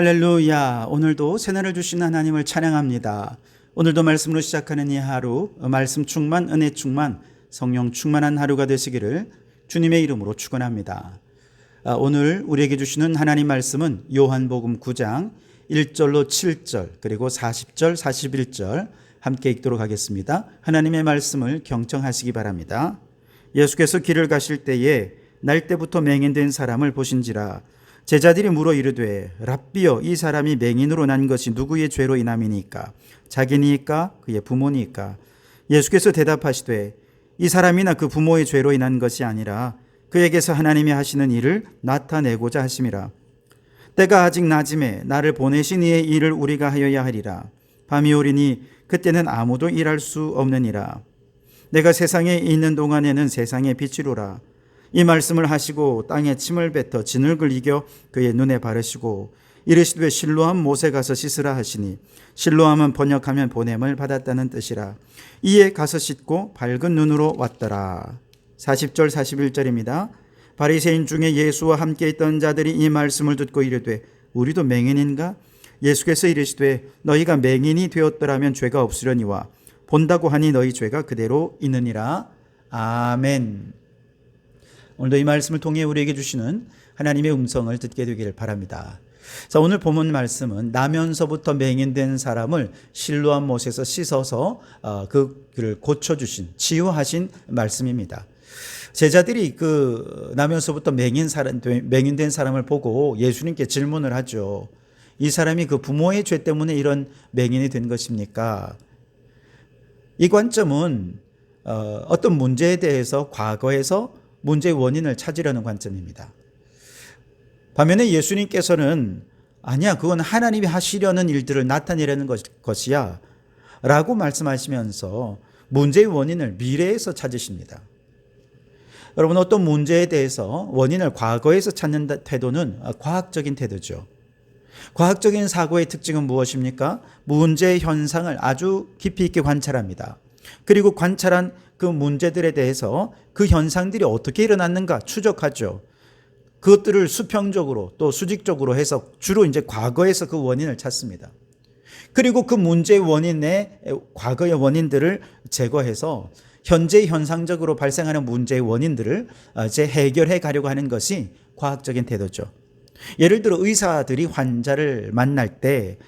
할렐루야. 오늘도 새날을 주신 하나님을 찬양합니다. 오늘도 말씀으로 시작하는 이 하루, 말씀 충만, 은혜 충만, 성령 충만한 하루가 되시기를 주님의 이름으로 축원합니다. 오늘 우리에게 주시는 하나님 말씀은 요한복음 9장 1절로 7절 그리고 40절, 41절 함께 읽도록 하겠습니다. 하나님의 말씀을 경청하시기 바랍니다. 예수께서 길을 가실 때에 날 때부터 맹인된 사람을 보신지라. 제자들이 물어 이르되 랍비여, 이 사람이 맹인으로 난 것이 누구의 죄로 인함이니까? 자기니까 그의 부모니까? 예수께서 대답하시되 이 사람이나 그 부모의 죄로 인한 것이 아니라 그에게서 하나님이 하시는 일을 나타내고자 하심이라. 때가 아직 낮음에 나를 보내신 이의 일을 우리가 하여야 하리라. 밤이 오리니 그때는 아무도 일할 수 없느니라. 내가 세상에 있는 동안에는 세상의 빛이로라. 이 말씀을 하시고 땅에 침을 뱉어 진흙을 이겨 그의 눈에 바르시고 이르시되 실로암 못에 가서 씻으라 하시니, 실로암은 번역하면 보냄을 받았다는 뜻이라. 이에 가서 씻고 밝은 눈으로 왔더라. 40절 41절입니다. 바리새인 중에 예수와 함께 있던 자들이 이 말씀을 듣고 이르되 우리도 맹인인가? 예수께서 이르시되 너희가 맹인이 되었더라면 죄가 없으려니와 본다고 하니 너희 죄가 그대로 있느니라. 아멘. 오늘도 이 말씀을 통해 우리에게 주시는 하나님의 음성을 듣게 되기를 바랍니다. 자, 오늘 본문 말씀은 나면서부터 맹인된 사람을 실로암 못에서 씻어서 그를 고쳐주신, 치유하신 말씀입니다. 제자들이 그 나면서부터 맹인된 사람을 보고 예수님께 질문을 하죠. 이 사람이 그 부모의 죄 때문에 이런 맹인이 된 것입니까? 이 관점은 어떤 문제에 대해서 과거에서 문제의 원인을 찾으려는 관점입니다. 반면에 예수님께서는 아니야, 그건 하나님이 하시려는 일들을 나타내려는 것이야 라고 말씀하시면서 문제의 원인을 미래에서 찾으십니다. 여러분, 어떤 문제에 대해서 원인을 과거에서 찾는 태도는 과학적인 태도죠. 과학적인 사고의 특징은 무엇입니까? 문제의 현상을 아주 깊이 있게 관찰합니다. 그리고 관찰한 그 문제들에 대해서 그 현상들이 어떻게 일어났는가 추적하죠. 그것들을 수평적으로 또 수직적으로 해서 주로 이제 과거에서 그 원인을 찾습니다. 그리고 그 문제의 원인의 과거의 원인들을 제거해서 현재 현상적으로 발생하는 문제의 원인들을 이제 해결해 가려고 하는 것이 과학적인 태도죠. 예를 들어 의사들이 환자를 만날 때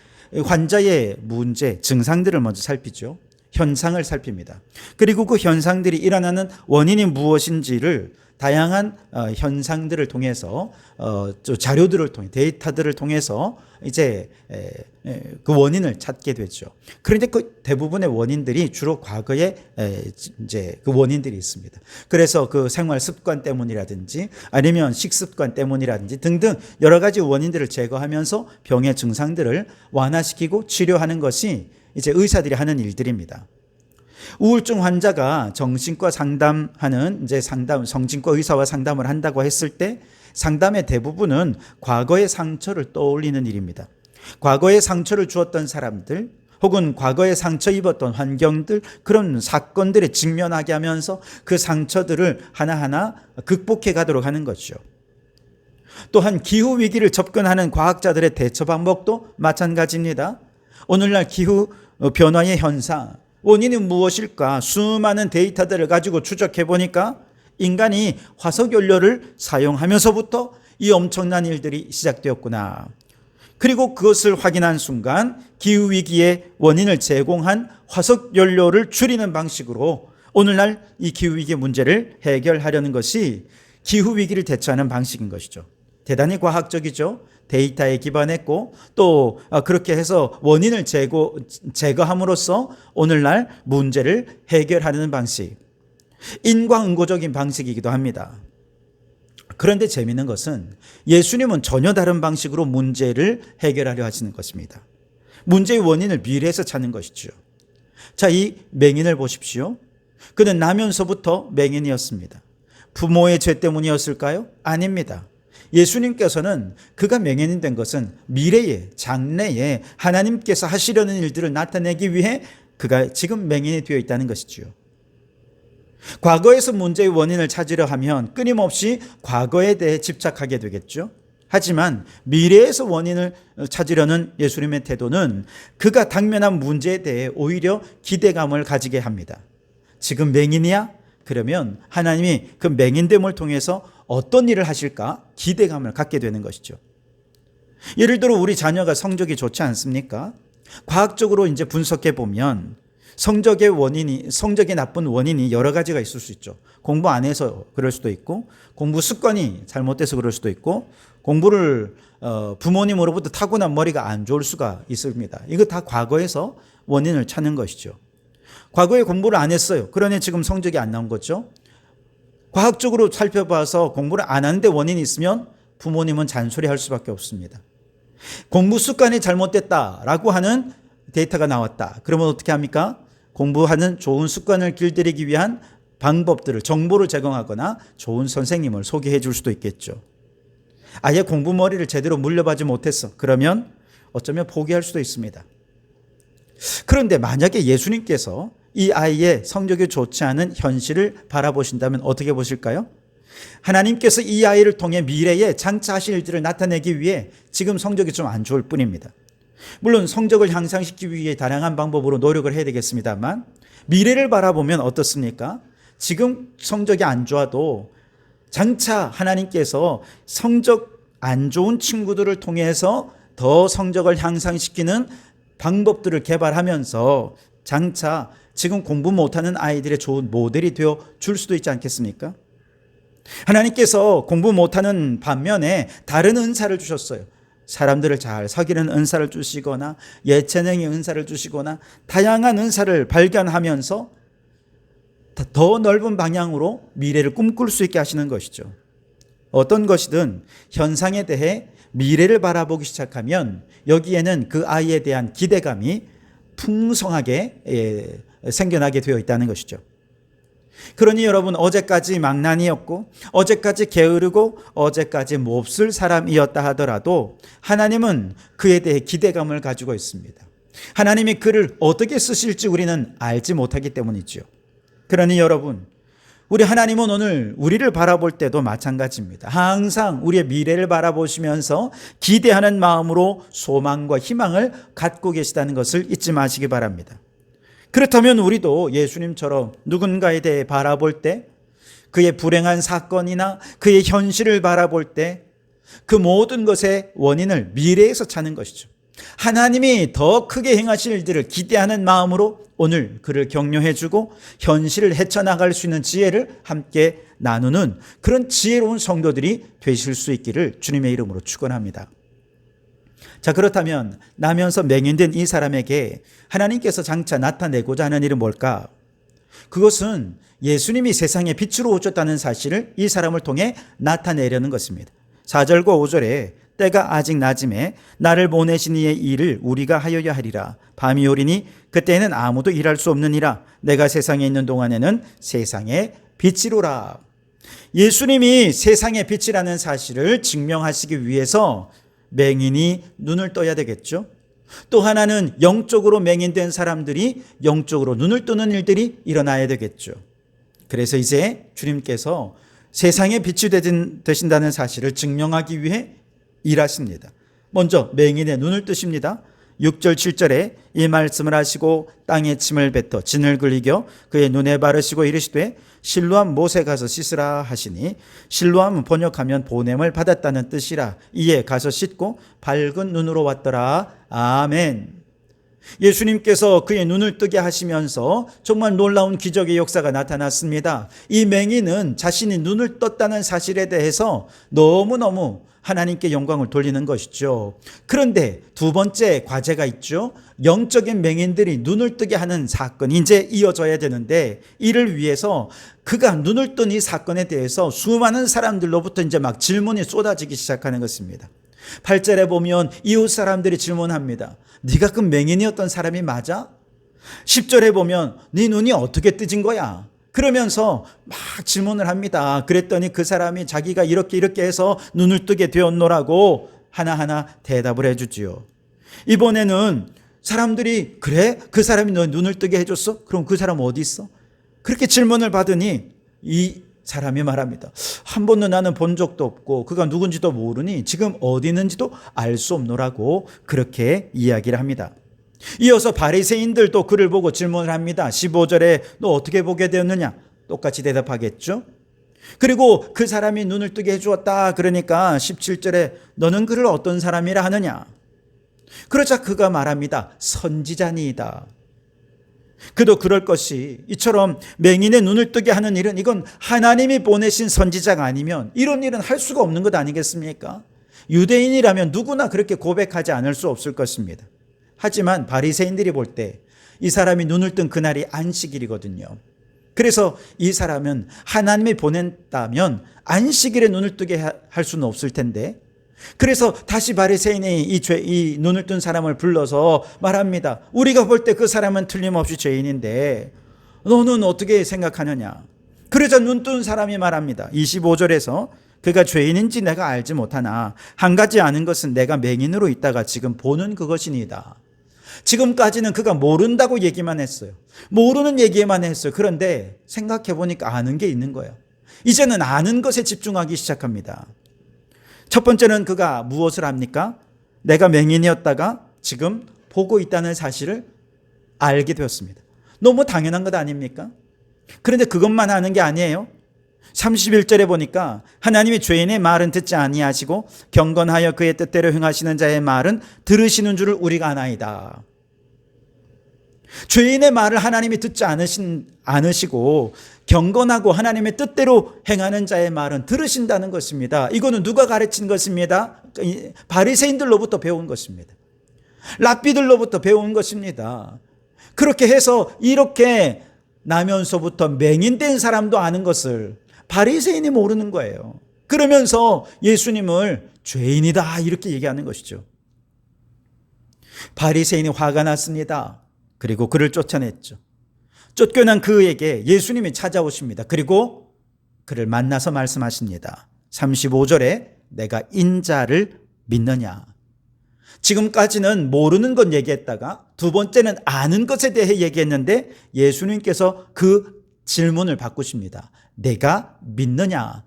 환자의 문제, 증상들을 먼저 살피죠. 현상을 살핍니다. 그리고 그 현상들이 일어나는 원인이 무엇인지를 다양한 현상들을 통해서 자료들을 통해 데이터들을 통해서 이제 그 원인을 찾게 되죠. 그런데 그 대부분의 원인들이 주로 과거에 이제 그 원인들이 있습니다. 그래서 그 생활 습관 때문이라든지 아니면 식습관 때문이라든지 등등 여러 가지 원인들을 제거하면서 병의 증상들을 완화시키고 치료하는 것이 이제 의사들이 하는 일들입니다. 우울증 환자가 정신과 상담하는 정신과 의사와 상담을 한다고 했을 때 상담의 대부분은 과거의 상처를 떠올리는 일입니다. 과거의 상처를 주었던 사람들 혹은 과거에 상처 입었던 환경들, 그런 사건들에 직면하게 하면서 그 상처들을 하나하나 극복해 가도록 하는 것이죠. 또한 기후위기를 접근하는 과학자들의 대처 방법도 마찬가지입니다. 오늘날 기후 변화의 현상, 원인은 무엇일까? 수많은 데이터들을 가지고 추적해 보니까 인간이 화석연료를 사용하면서부터 이 엄청난 일들이 시작되었구나. 그리고 그것을 확인한 순간 기후위기의 원인을 제공한 화석연료를 줄이는 방식으로 오늘날 이 기후위기 문제를 해결하려는 것이 기후위기를 대처하는 방식인 것이죠. 대단히 과학적이죠. 데이터에 기반했고 또 그렇게 해서 원인을 제거함으로써 오늘날 문제를 해결하는 방식, 인과응고적인 방식이기도 합니다. 그런데 재미있는 것은 예수님은 전혀 다른 방식으로 문제를 해결하려 하시는 것입니다. 문제의 원인을 미래에서 찾는 것이죠. 자, 이 맹인을 보십시오. 그는 나면서부터 맹인이었습니다. 부모의 죄 때문이었을까요? 아닙니다. 예수님께서는 그가 맹인이 된 것은 미래에, 장래에 하나님께서 하시려는 일들을 나타내기 위해 그가 지금 맹인이 되어 있다는 것이지요. 과거에서 문제의 원인을 찾으려 하면 끊임없이 과거에 대해 집착하게 되겠죠. 하지만 미래에서 원인을 찾으려는 예수님의 태도는 그가 당면한 문제에 대해 오히려 기대감을 가지게 합니다. 지금 맹인이야? 그러면 하나님이 그 맹인됨을 통해서 어떤 일을 하실까? 기대감을 갖게 되는 것이죠. 예를 들어 우리 자녀가 성적이 좋지 않습니까? 과학적으로 이제 분석해 보면 성적이 나쁜 원인이 여러 가지가 있을 수 있죠. 공부 안 해서 그럴 수도 있고, 공부 습관이 잘못돼서 그럴 수도 있고, 공부를 부모님으로부터 타고난 머리가 안 좋을 수가 있습니다. 이거 다 과거에서 원인을 찾는 것이죠. 과거에 공부를 안 했어요. 그러니 지금 성적이 안 나온 거죠. 과학적으로 살펴봐서 공부를 안 하는데 원인이 있으면 부모님은 잔소리할 수밖에 없습니다. 공부 습관이 잘못됐다라고 하는 데이터가 나왔다. 그러면 어떻게 합니까? 공부하는 좋은 습관을 길들이기 위한 방법들을, 정보를 제공하거나 좋은 선생님을 소개해 줄 수도 있겠죠. 아예 공부머리를 제대로 물려받지 못했어. 그러면 어쩌면 포기할 수도 있습니다. 그런데 만약에 예수님께서 이 아이의 성적이 좋지 않은 현실을 바라보신다면 어떻게 보실까요? 하나님께서 이 아이를 통해 미래에 장차 하실 일들을 나타내기 위해 지금 성적이 좀 안 좋을 뿐입니다. 물론 성적을 향상시키기 위해 다양한 방법으로 노력을 해야 되겠습니다만 미래를 바라보면 어떻습니까? 지금 성적이 안 좋아도 장차 하나님께서 성적 안 좋은 친구들을 통해서 더 성적을 향상시키는 방법들을 개발하면서 장차 지금 공부 못하는 아이들의 좋은 모델이 되어 줄 수도 있지 않겠습니까? 하나님께서 공부 못하는 반면에 다른 은사를 주셨어요. 사람들을 잘 사귀는 은사를 주시거나 예체능의 은사를 주시거나 다양한 은사를 발견하면서 더 넓은 방향으로 미래를 꿈꿀 수 있게 하시는 것이죠. 어떤 것이든 현상에 대해 미래를 바라보기 시작하면 여기에는 그 아이에 대한 기대감이 풍성하게 생겨나게 되어 있다는 것이죠. 그러니 여러분, 어제까지 망나니였고 어제까지 게으르고 어제까지 몹쓸 사람이었다 하더라도 하나님은 그에 대해 기대감을 가지고 있습니다. 하나님이 그를 어떻게 쓰실지 우리는 알지 못하기 때문이죠. 그러니 여러분, 우리 하나님은 오늘 우리를 바라볼 때도 마찬가지입니다. 항상 우리의 미래를 바라보시면서 기대하는 마음으로 소망과 희망을 갖고 계시다는 것을 잊지 마시기 바랍니다. 그렇다면 우리도 예수님처럼 누군가에 대해 바라볼 때, 그의 불행한 사건이나 그의 현실을 바라볼 때 그 모든 것의 원인을 미래에서 찾는 것이죠. 하나님이 더 크게 행하실 일들을 기대하는 마음으로 오늘 그를 격려해주고 현실을 헤쳐나갈 수 있는 지혜를 함께 나누는 그런 지혜로운 성도들이 되실 수 있기를 주님의 이름으로 축원합니다. 자, 그렇다면 나면서 맹인된 이 사람에게 하나님께서 장차 나타내고자 하는 일은 뭘까? 그것은 예수님이 세상에 빛으로 오셨다는 사실을 이 사람을 통해 나타내려는 것입니다. 4절과 5절에 때가 아직 낮음에 나를 보내신 이의 일을 우리가 하여야 하리라. 밤이 오리니 그때는 아무도 일할 수 없느니라. 내가 세상에 있는 동안에는 세상의 빛이로라. 예수님이 세상의 빛이라는 사실을 증명하시기 위해서 맹인이 눈을 떠야 되겠죠. 또 하나는 영적으로 맹인된 사람들이 영적으로 눈을 뜨는 일들이 일어나야 되겠죠. 그래서 이제 주님께서 세상의 빛이 되신다는 사실을 증명하기 위해 일하십니다. 먼저 맹인의 눈을 뜨십니다. 6절 7절에 이 말씀을 하시고 땅에 침을 뱉어 진을 긁이겨 그의 눈에 바르시고 이르시되 실로암 못에 가서 씻으라 하시니, 실로암은 번역하면 보냄을 받았다는 뜻이라. 이에 가서 씻고 밝은 눈으로 왔더라. 아멘. 예수님께서 그의 눈을 뜨게 하시면서 정말 놀라운 기적의 역사가 나타났습니다. 이 맹인은 자신이 눈을 떴다는 사실에 대해서 너무너무 하나님께 영광을 돌리는 것이죠. 그런데 두 번째 과제가 있죠. 영적인 맹인들이 눈을 뜨게 하는 사건이 이제 이어져야 되는데, 이를 위해서 그가 눈을 뜬 이 사건에 대해서 수많은 사람들로부터 이제 막 질문이 쏟아지기 시작하는 것입니다. 8절에 보면 이웃 사람들이 질문합니다. 네가 그 맹인이었던 사람이 맞아? 10절에 보면 네 눈이 어떻게 뜨진 거야? 그러면서 막 질문을 합니다. 그랬더니 그 사람이 자기가 이렇게 해서 눈을 뜨게 되었노라고 하나하나 대답을 해주지요. 이번에는 사람들이 그래? 그 사람이 너 눈을 뜨게 해줬어? 그럼 그 사람 어디 있어? 그렇게 질문을 받으니 이 사람이 말합니다. 한 번도 나는 본 적도 없고 그가 누군지도 모르니 지금 어디 있는지도 알 수 없노라고 그렇게 이야기를 합니다. 이어서 바리새인들도 그를 보고 질문을 합니다. 15절에 너 어떻게 보게 되었느냐? 똑같이 대답하겠죠. 그리고 그 사람이 눈을 뜨게 해주었다. 그러니까 17절에 너는 그를 어떤 사람이라 하느냐? 그러자 그가 말합니다. 선지자니이다. 그도 그럴 것이 이처럼 맹인의 눈을 뜨게 하는 일은 이건 하나님이 보내신 선지자가 아니면 이런 일은 할 수가 없는 것 아니겠습니까? 유대인이라면 누구나 그렇게 고백하지 않을 수 없을 것입니다. 하지만 바리새인들이 볼 때 이 사람이 눈을 뜬 그날이 안식일이거든요. 그래서 이 사람은 하나님이 보냈다면 안식일에 눈을 뜨게 할 수는 없을 텐데, 그래서 다시 바리새인이 이 눈을 뜬 사람을 불러서 말합니다. 우리가 볼 때 그 사람은 틀림없이 죄인인데 너는 어떻게 생각하느냐? 그러자 눈 뜬 사람이 말합니다. 25절에서 그가 죄인인지 내가 알지 못하나 한 가지 아는 것은 내가 맹인으로 있다가 지금 보는 그것이니이다. 지금까지는 그가 모른다고 얘기만 했어요. 모르는 얘기만 했어요. 그런데 생각해 보니까 아는 게 있는 거예요. 이제는 아는 것에 집중하기 시작합니다. 첫 번째는 그가 무엇을 합니까? 내가 맹인이었다가 지금 보고 있다는 사실을 알게 되었습니다. 너무 당연한 것 아닙니까? 그런데 그것만 아는 게 아니에요. 31절에 보니까 하나님이 죄인의 말은 듣지 아니하시고 경건하여 그의 뜻대로 행하시는 자의 말은 들으시는 줄을 우리가 아나이다. 죄인의 말을 하나님이 듣지 않으시고 경건하고 하나님의 뜻대로 행하는 자의 말은 들으신다는 것입니다. 이거는 누가 가르친 것입니다? 바리새인들로부터 배운 것입니다. 랍비들로부터 배운 것입니다. 그렇게 해서 이렇게 나면서부터 맹인된 사람도 아는 것을 바리새인이 모르는 거예요. 그러면서 예수님을 죄인이다 이렇게 얘기하는 것이죠. 바리새인이 화가 났습니다. 그리고 그를 쫓아냈죠. 쫓겨난 그에게 예수님이 찾아오십니다. 그리고 그를 만나서 말씀하십니다. 35절에 내가 인자를 믿느냐? 지금까지는 모르는 것 얘기했다가 두 번째는 아는 것에 대해 얘기했는데 예수님께서 그 질문을 바꾸십니다. 내가 믿느냐?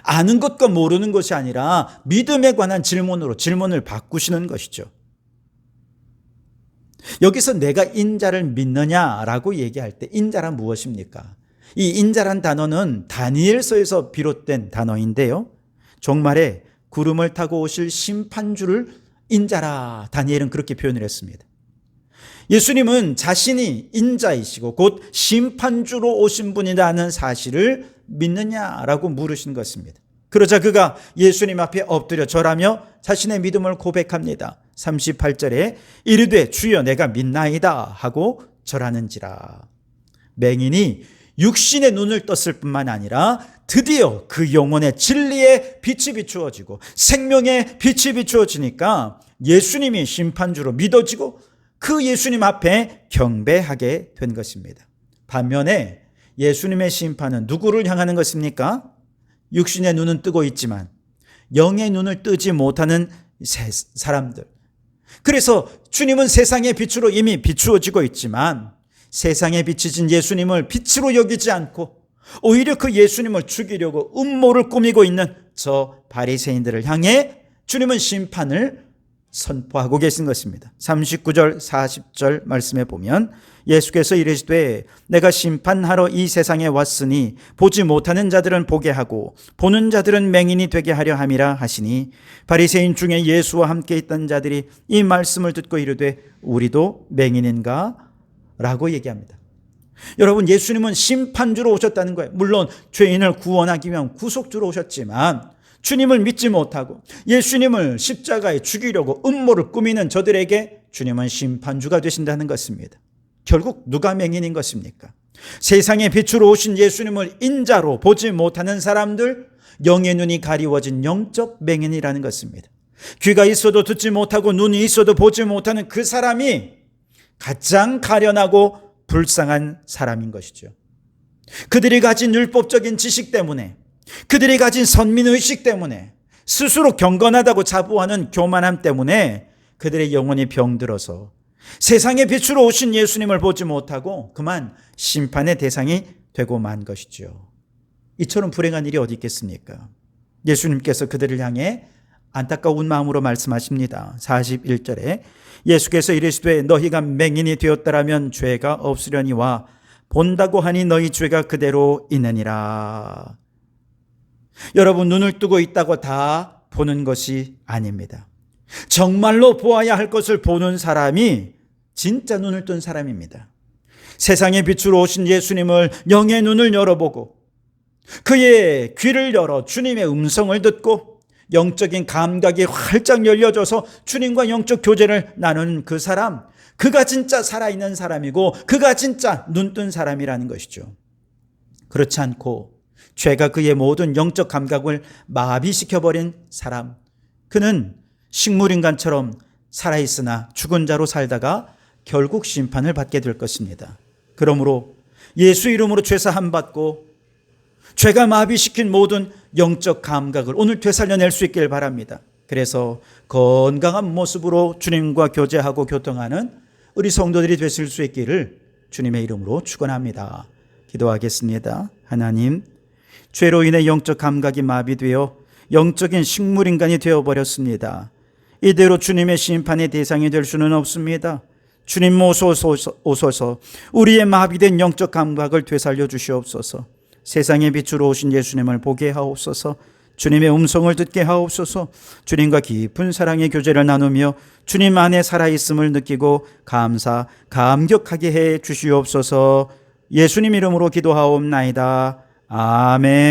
아는 것과 모르는 것이 아니라 믿음에 관한 질문으로 질문을 바꾸시는 것이죠. 여기서 내가 인자를 믿느냐라고 얘기할 때 인자란 무엇입니까? 이 인자란 단어는 다니엘서에서 비롯된 단어인데요. 종말에 구름을 타고 오실 심판주를 인자라 다니엘은 그렇게 표현을 했습니다. 예수님은 자신이 인자이시고 곧 심판주로 오신 분이라는 사실을 믿느냐라고 물으신 것입니다. 그러자 그가 예수님 앞에 엎드려 절하며 자신의 믿음을 고백합니다. 38절에 이르되 주여 내가 믿나이다 하고 절하는지라. 맹인이 육신의 눈을 떴을 뿐만 아니라 드디어 그 영혼의 진리의 빛이 비추어지고 생명의 빛이 비추어지니까 예수님이 심판주로 믿어지고 그 예수님 앞에 경배하게 된 것입니다. 반면에 예수님의 심판은 누구를 향하는 것입니까? 육신의 눈은 뜨고 있지만 영의 눈을 뜨지 못하는 사람들. 그래서 주님은 세상의 빛으로 이미 비추어지고 있지만 세상에 비치신 예수님을 빛으로 여기지 않고 오히려 그 예수님을 죽이려고 음모를 꾸미고 있는 저 바리새인들을 향해 주님은 심판을 선포하고 계신 것입니다. 39절 40절 말씀에 보면 예수께서 이르시되 내가 심판하러 이 세상에 왔으니 보지 못하는 자들은 보게 하고 보는 자들은 맹인이 되게 하려 함이라 하시니 바리새인 중에 예수와 함께 있던 자들이 이 말씀을 듣고 이르되 우리도 맹인인가? 라고 얘기합니다. 여러분, 예수님은 심판주로 오셨다는 거예요. 물론 죄인을 구원하기 위한 구속주로 오셨지만 주님을 믿지 못하고 예수님을 십자가에 죽이려고 음모를 꾸미는 저들에게 주님은 심판주가 되신다는 것입니다. 결국 누가 맹인인 것입니까? 세상의 빛으로 오신 예수님을 인자로 보지 못하는 사람들, 영의 눈이 가리워진 영적 맹인이라는 것입니다. 귀가 있어도 듣지 못하고 눈이 있어도 보지 못하는 그 사람이 가장 가련하고 불쌍한 사람인 것이죠. 그들이 가진 율법적인 지식 때문에, 그들이 가진 선민의식 때문에, 스스로 경건하다고 자부하는 교만함 때문에 그들의 영혼이 병들어서 세상의 빛으로 오신 예수님을 보지 못하고 그만 심판의 대상이 되고 만 것이죠. 이처럼 불행한 일이 어디 있겠습니까? 예수님께서 그들을 향해 안타까운 마음으로 말씀하십니다. 41절에 예수께서 이르시되 너희가 맹인이 되었더라면 죄가 없으려니와 본다고 하니 너희 죄가 그대로 있느니라. 여러분, 눈을 뜨고 있다고 다 보는 것이 아닙니다. 정말로 보아야 할 것을 보는 사람이 진짜 눈을 뜬 사람입니다. 세상의 빛으로 오신 예수님을 영의 눈을 열어보고 그의 귀를 열어 주님의 음성을 듣고 영적인 감각이 활짝 열려져서 주님과 영적 교제를 나누는 그 사람, 그가 진짜 살아있는 사람이고 그가 진짜 눈뜬 사람이라는 것이죠. 그렇지 않고 죄가 그의 모든 영적 감각을 마비시켜버린 사람, 그는 식물인간처럼 살아있으나 죽은 자로 살다가 결국 심판을 받게 될 것입니다. 그러므로 예수 이름으로 죄사함 받고 죄가 마비시킨 모든 영적 감각을 오늘 되살려낼 수 있길 바랍니다. 그래서 건강한 모습으로 주님과 교제하고 교통하는 우리 성도들이 되실 수 있기를 주님의 이름으로 축원합니다. 기도하겠습니다. 하나님, 죄로 인해 영적 감각이 마비되어 영적인 식물인간이 되어버렸습니다. 이대로 주님의 심판의 대상이 될 수는 없습니다. 주님 오소서 우리의 마비된 영적 감각을 되살려 주시옵소서. 세상의 빛으로 오신 예수님을 보게 하옵소서. 주님의 음성을 듣게 하옵소서. 주님과 깊은 사랑의 교제를 나누며 주님 안에 살아있음을 느끼고 감격하게 해 주시옵소서. 예수님 이름으로 기도하옵나이다. 아멘.